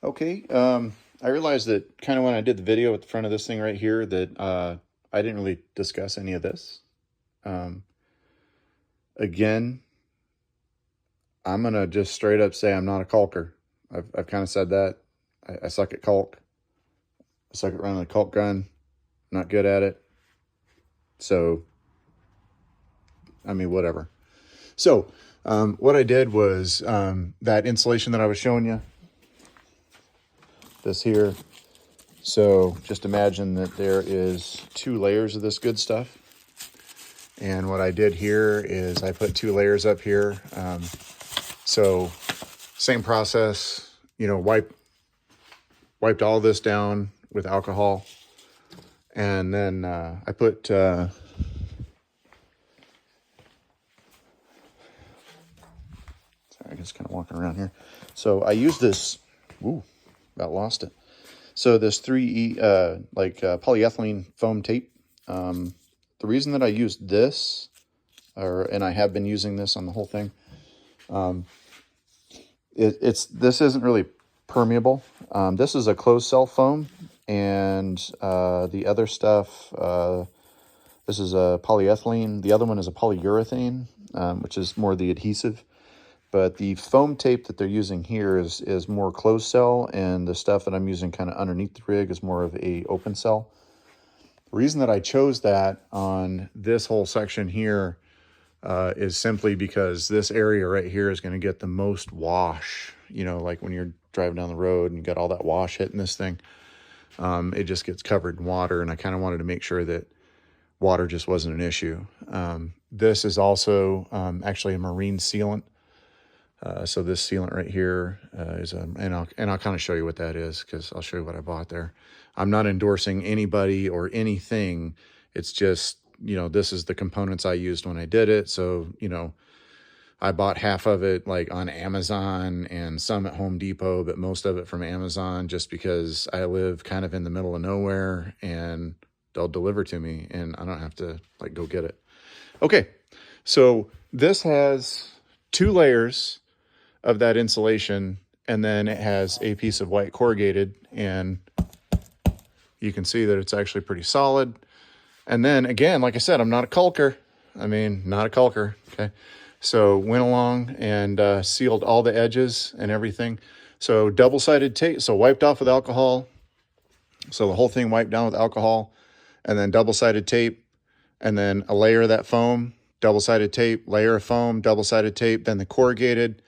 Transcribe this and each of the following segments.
Okay, I realized that kind of when I did the video at the front of this thing right here that I didn't really discuss any of this. Um, Again, I'm going to just straight up say I'm not a caulker. I've kind of said that. I suck at caulk. I suck at running a caulk gun. Not good at it. So, I mean, whatever. So, what I did was that insulation that I was showing you, this here. So just imagine that there is 2 layers of this good stuff. And what I did here is I put 2 layers up here. So same process, wiped all this down with alcohol. And then I put, sorry, I'm just kind of walking around here. So I used this, about lost it. So this 3E, polyethylene foam tape. The reason that I used this, and I have been using this on the whole thing, this isn't really permeable. This is a closed cell foam, and the other stuff, this is a polyethylene. The other one is a polyurethane, which is more the adhesive. But the foam tape that they're using here is more closed cell, and the stuff that I'm using kind of underneath the rig is more of a open cell. The reason that I chose that on this whole section here is simply because this area right here is going to get the most wash. Like when you're driving down the road and you got all that wash hitting this thing, it just gets covered in water, and I kind of wanted to make sure that water just wasn't an issue. This is also actually a marine sealant. So this sealant right here is and I'll kind of show you what that is, because I'll show you what I bought there. I'm not endorsing anybody or anything. It's just, this is the components I used when I did it. So, I bought half of it like on Amazon and some at Home Depot, but most of it from Amazon, just because I live kind of in the middle of nowhere and they'll deliver to me and I don't have to like go get it. Okay. So this has 2 layers of that insulation, and then it has a piece of white corrugated, and you can see that it's actually pretty solid. And then again, like I said, I'm not a caulker. Not a caulker. Okay. So went along and sealed all the edges and everything. So double-sided tape, so wiped off with alcohol. So the whole thing wiped down with alcohol, and then double-sided tape, and then a layer of that foam, double-sided tape, layer of foam, double-sided tape, then the corrugated.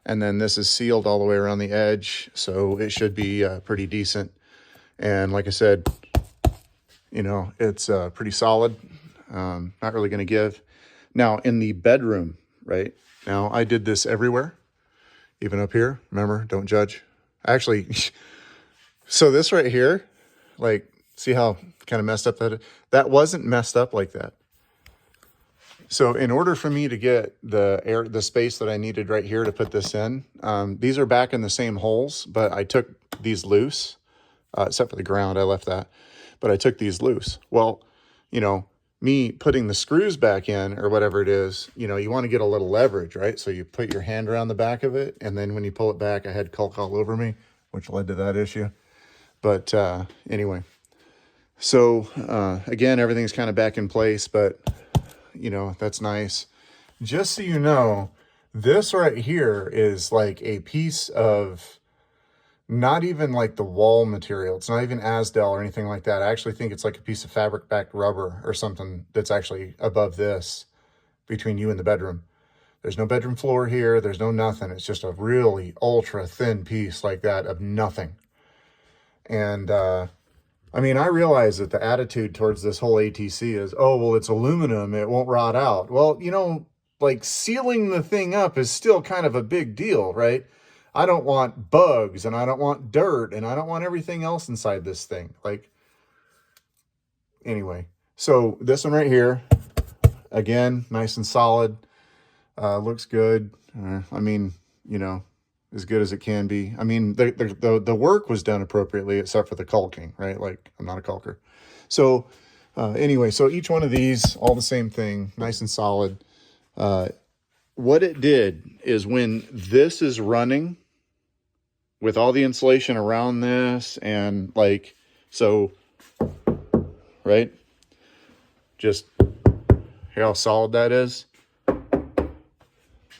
And then this is sealed all the way around the edge, so it should be pretty decent. And like I said, it's pretty solid. Not really going to give. Now, in the bedroom, right? Now, I did this everywhere, even up here. Remember, don't judge. Actually, so this right here, like, see how kind of messed up that wasn't messed up like that. So in order for me to get the space that I needed right here to put this in, these are back in the same holes, but I took these loose, except for the ground, I left that, but I took these loose. Well, me putting the screws back in or whatever it is, you want to get a little leverage, right? So you put your hand around the back of it, and then when you pull it back, I had caulk all over me, which led to that issue. But anyway, so again, everything's kind of back in place, but that's nice. Just so you know, this right here is like a piece of, not even like the wall material. It's not even Asdel or anything like that. I actually think it's like a piece of fabric backed rubber or something that's actually above this, between you and the bedroom. There's no bedroom floor here. There's no nothing. It's just a really ultra thin piece like that of nothing. And, I realize that the attitude towards this whole ATC is, oh, well, it's aluminum, it won't rot out. Well, like sealing the thing up is still kind of a big deal, right? I don't want bugs, and I don't want dirt, and I don't want everything else inside this thing. Like, anyway, so this one right here, again, nice and solid, looks good. As good as it can be. The work was done appropriately, except for the caulking, right? Like, I'm not a caulker. So anyway, so each one of these, all the same thing, nice and solid. What it did is when this is running, with all the insulation around this, and like, so, right, just hear how solid that is.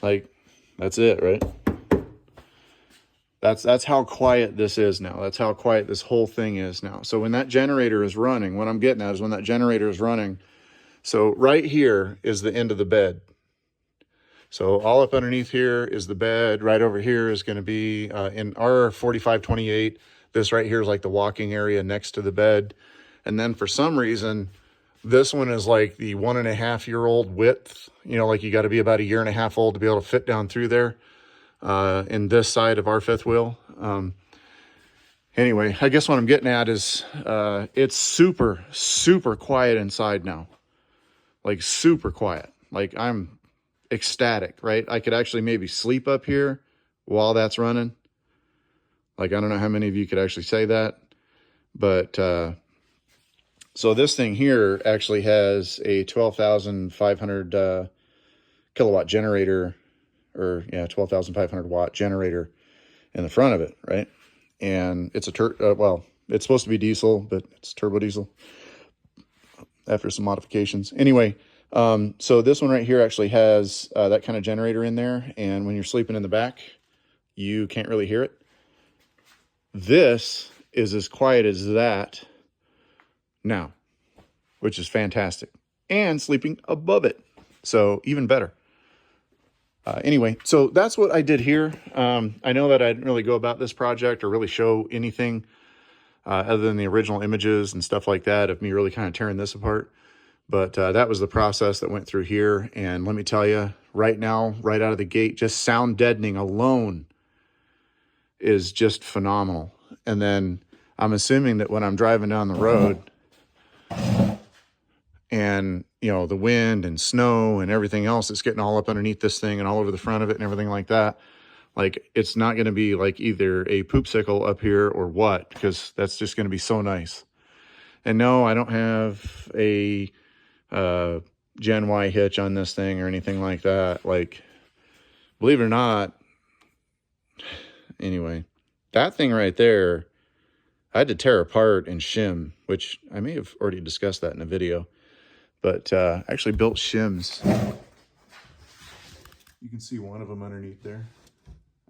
Like, that's it, right? That's how quiet this is now. That's how quiet this whole thing is now. So when that generator is running, what I'm getting at is when that generator is running, so right here is the end of the bed. So all up underneath here is the bed. Right over here is going to be in our 4528. This right here is like the walking area next to the bed. And then for some reason, this one is like the 1.5-year-old width. You know, like you got to be about 1.5 years old to be able to fit down through there in this side of our fifth wheel. Anyway, I guess what I'm getting at is it's super, super quiet inside now. Like super quiet. Like I'm ecstatic, right? I could actually maybe sleep up here while that's running. Like, I don't know how many of you could actually say that, but so this thing here actually has a 12,500 kilowatt generator, or yeah, 12,500 watt generator in the front of it, right? And it's a well, it's supposed to be diesel, but it's turbo diesel after some modifications. Anyway, so this one right here actually has that kind of generator in there, and when you're sleeping in the back, you can't really hear it. This is as quiet as that now, which is fantastic, and sleeping above it, so even better. Anyway, so that's what I did here. I know that I didn't really go about this project or really show anything other than the original images and stuff like that of me really kind of tearing this apart. But that was the process that went through here. And let me tell you, right now, right out of the gate, just sound deadening alone is just phenomenal. And then I'm assuming that when I'm driving down the road and, you know, the wind and snow and everything else that's getting all up underneath this thing and all over the front of it and everything like that, like, it's not going to be like either a poopsicle up here or what, because that's just going to be so nice. And no, I don't have a Gen Y hitch on this thing or anything like that. Like, believe it or not, anyway, that thing right there, I had to tear apart and shim, which I may have already discussed that in a video, but I actually built shims. You can see one of them underneath there.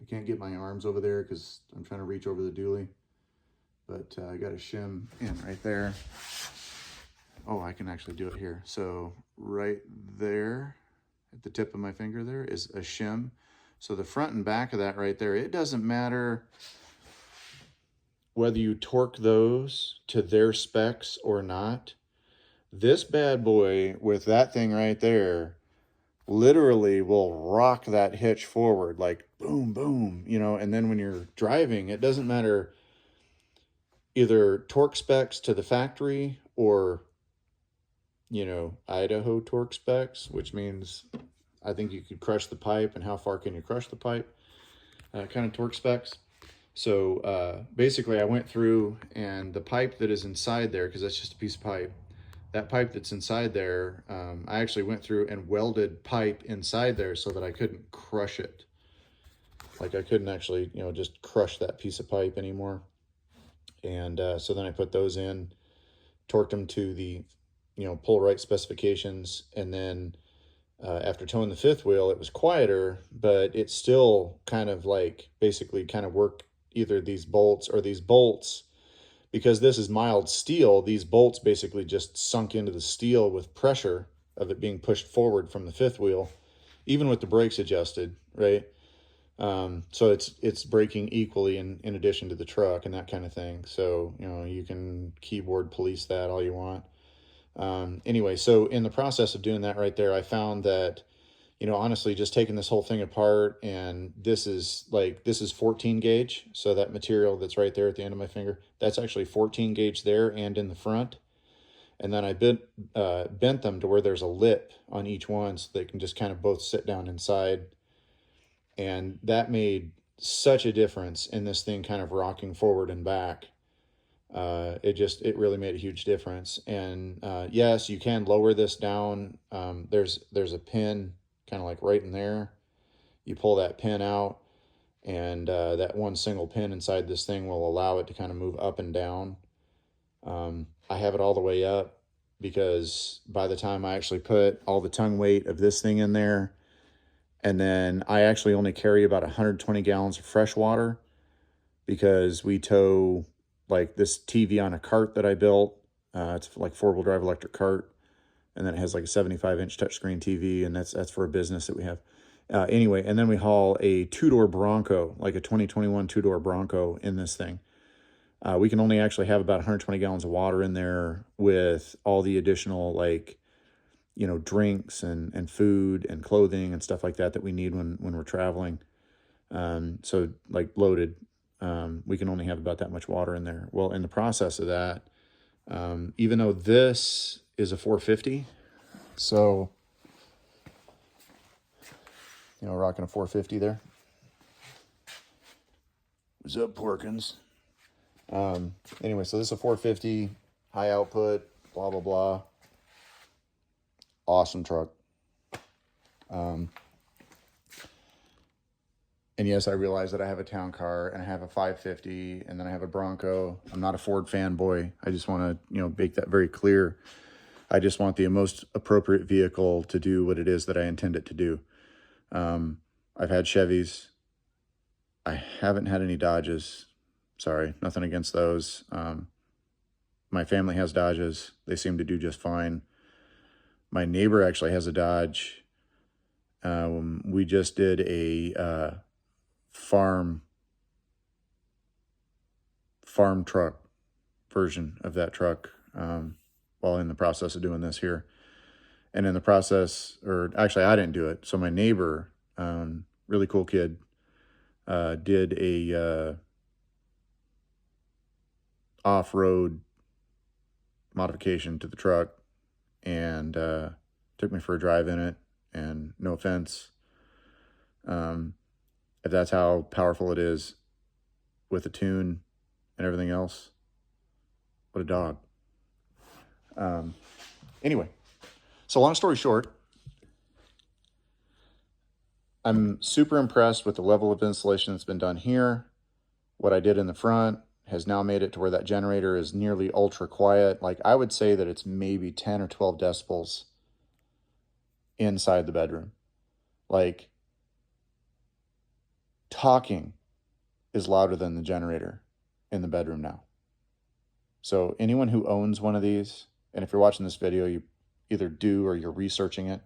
I can't get my arms over there because I'm trying to reach over the dually, but I got a shim in right there. Oh, I can actually do it here. So right there at the tip of my finger there is a shim. So the front and back of that right there, it doesn't matter whether you torque those to their specs or not. This bad boy with that thing right there literally will rock that hitch forward, like boom, boom, you know. And then when you're driving, it doesn't matter either torque specs to the factory or, you know, Idaho torque specs, which means I think you could crush the pipe and how far can you crush the pipe, kind of torque specs. So basically I went through, and the pipe that is inside there, because that's just a piece of pipe, that pipe that's inside there, I actually went through and welded pipe inside there so that I couldn't crush it. Like, I couldn't actually, you know, just crush that piece of pipe anymore. And so then I put those in, torqued them to the, you know, pull right specifications. And then after towing the fifth wheel, it was quieter, but it still kind of like basically kind of worked either these bolts or these bolts. Because this is mild steel, these bolts basically just sunk into the steel with pressure of it being pushed forward from the fifth wheel, even with the brakes adjusted, right? So it's braking equally in addition to the truck and that kind of thing. So, you know, you can keyboard police that all you want. Anyway, so in the process of doing that right there, I found that, you know, honestly, just taking this whole thing apart, and this is 14 gauge. So that material that's right there at the end of my finger, that's actually 14 gauge there and in the front. And then I bent them to where there's a lip on each one so they can just kind of both sit down inside. And that made such a difference in this thing kind of rocking forward and back. It really made a huge difference. And yes, you can lower this down. There's a pin kind of like right in there. You pull that pin out, And that one single pin inside this thing will allow it to kind of move up and down. I have it all the way up because by the time I actually put all the tongue weight of this thing in there, and then I actually only carry about 120 gallons of fresh water because we tow like this TV on a cart that I built. It's like 4-wheel drive electric cart. And then it has like a 75-inch touchscreen TV, and that's for a business that we have. Anyway, and then we haul a 2-door Bronco, like a 2021 2-door Bronco in this thing. We can only actually have about 120 gallons of water in there with all the additional, like, you know, drinks and food and clothing and stuff like that that we need when we're traveling. So like loaded, we can only have about that much water in there. Well, in the process of that, even though this is a 450, so, you know, rocking a 450 there. What's up, Porkins? Anyway, so this is a 450, high output, blah, blah, blah. Awesome truck. And yes, I realize that I have a town car and I have a 550 and then I have a Bronco. I'm not a Ford fanboy. I just want to, you know, make that very clear. I just want the most appropriate vehicle to do what it is that I intend it to do. I've had Chevys. I haven't had any Dodges. Sorry, nothing against those. My family has Dodges. They seem to do just fine. My neighbor actually has a Dodge. We just did a farm truck version of that truck while in the process of doing this here. And in the process, or actually I didn't do it. So my neighbor, really cool kid, did a off-road modification to the truck and took me for a drive in it. And no offense, if that's how powerful it is with the tune and everything else, what a dog. Anyway, so long story short, I'm super impressed with the level of insulation that's been done here. What I did in the front has now made it to where that generator is nearly ultra quiet. Like, I would say that it's maybe 10 or 12 decibels inside the bedroom. Like, talking is louder than the generator in the bedroom now. So anyone who owns one of these, and if you're watching this video, you either do or you're researching it,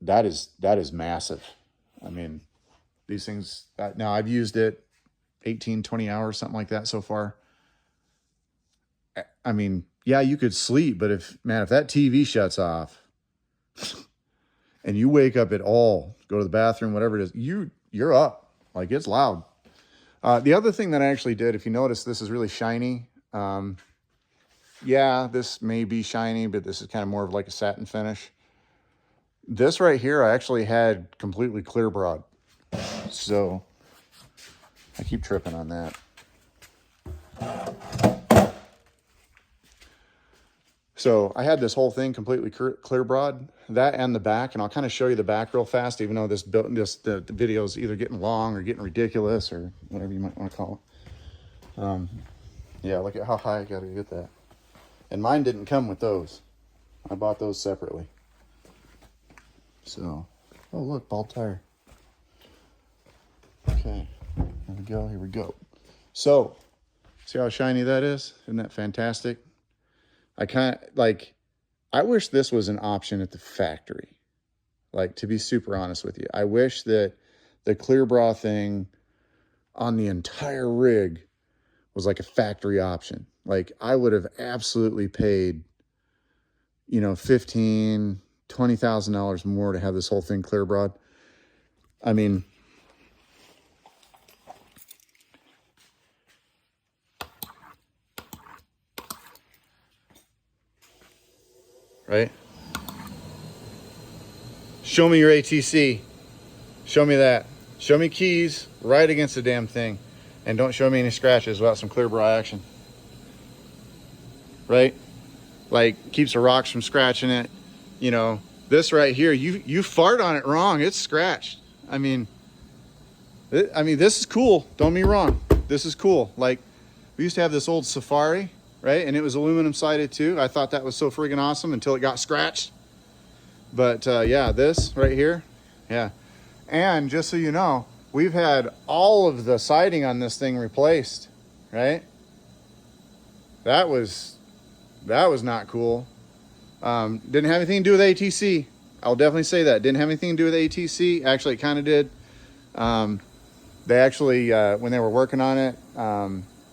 that is massive. I mean, these things, now I've used it 18, 20 hours, something like that so far. I mean, yeah, you could sleep, but if that TV shuts off and you wake up at all, go to the bathroom, whatever it is, you're up. Like, it's loud. The other thing that I actually did, if you notice, this is really shiny. Yeah, this may be shiny, but this is kind of more of like a satin finish. This right here, I actually had completely clear broad. So I keep tripping on that. So I had this whole thing completely clear broad, that and the back, and I'll kind of show you the back real fast, even though the video is either getting long or getting ridiculous or whatever you might want to call it. Yeah, look at how high I got to get that. And mine didn't come with those. I bought those separately. So, oh look, bald tire. Okay, here we go. So, see how shiny that is? Isn't that fantastic? I wish this was an option at the factory. Like, to be super honest with you, I wish that the clear bra thing on the entire rig was like a factory option. Like, I would have absolutely paid, you know, $15,000, $20,000 more to have this whole thing clear broad. I mean, right? Show me your ATC. Show me that. Show me keys right against the damn thing. And don't show me any scratches without some clear bra action. Right? Like, keeps the rocks from scratching it. You know, this right here, you fart on it wrong, it's scratched. I mean, this is cool. Don't get me wrong. This is cool. Like, we used to have this old Safari, right? And it was aluminum sided too. I thought that was so friggin' awesome until it got scratched. But yeah, this right here, yeah. And just so you know, we've had all of the siding on this thing replaced, right? That was not cool. Didn't have anything to do with ATC. I'll definitely say that. Didn't have anything to do with ATC. Actually, it kind of did. They actually, when they were working on it,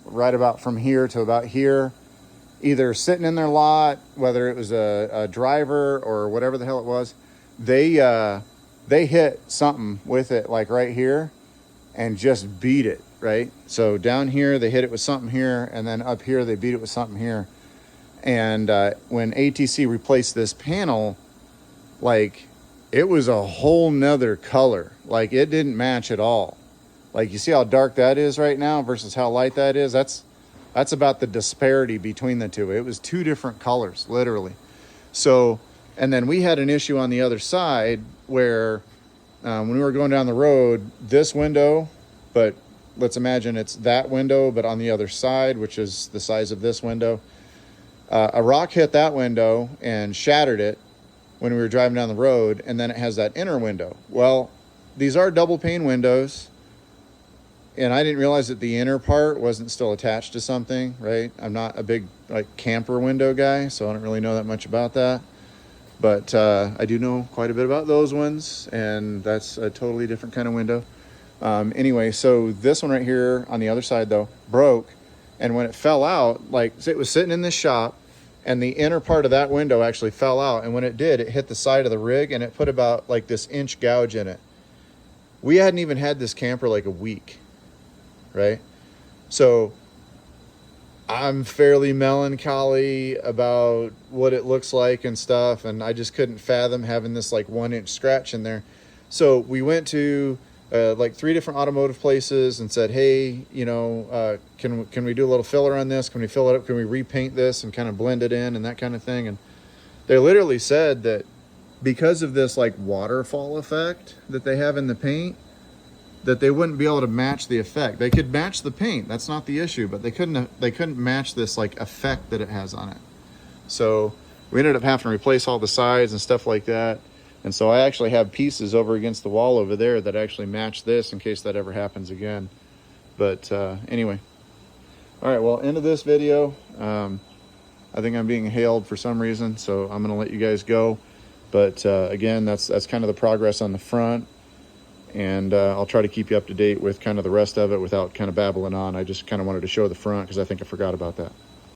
right about from here to about here, either sitting in their lot, whether it was a driver or whatever the hell it was, they hit something with it, like right here, and just beat it, right? So down here, they hit it with something here, and then up here, they beat it with something here. And when ATC replaced this panel, like, it was a whole nother color. Like, it didn't match at all. Like, you see how dark that is right now versus how light that is? That's about the disparity between the two. It was two different colors, literally. So, and then we had an issue on the other side where when we were going down the road, this window, but let's imagine it's that window, but on the other side, which is the size of this window, a rock hit that window and shattered it when we were driving down the road, and then it has that inner window. Well, these are double pane windows, and I didn't realize that the inner part wasn't still attached to something, right? I'm not a big like camper window guy, so I don't really know that much about that. But I do know quite a bit about those ones, and that's a totally different kind of window. Anyway, so this one right here on the other side, though, broke. And when it fell out, like, it was sitting in this shop, and the inner part of that window actually fell out. And when it did, it hit the side of the rig, and it put about like this inch gouge in it. We hadn't even had this camper like a week, right? So I'm fairly melancholy about what it looks like and stuff, and I just couldn't fathom having this like 1-inch scratch in there. So we went to like 3 different automotive places and said, hey, you know, can we do a little filler on this? Can we fill it up? Can we repaint this and kind of blend it in and that kind of thing? And they literally said that because of this like waterfall effect that they have in the paint, that they wouldn't be able to match the effect. They could match the paint, that's not the issue, but they couldn't match this like effect that it has on it. So we ended up having to replace all the sides and stuff like that. And so I actually have pieces over against the wall over there that actually match this in case that ever happens again. But anyway. All right, well, end of this video. I think I'm being hailed for some reason, so I'm gonna let you guys go. But again, that's kind of the progress on the front. And I'll try to keep you up to date with kind of the rest of it without kind of babbling on. I just kind of wanted to show the front because I think I forgot about that.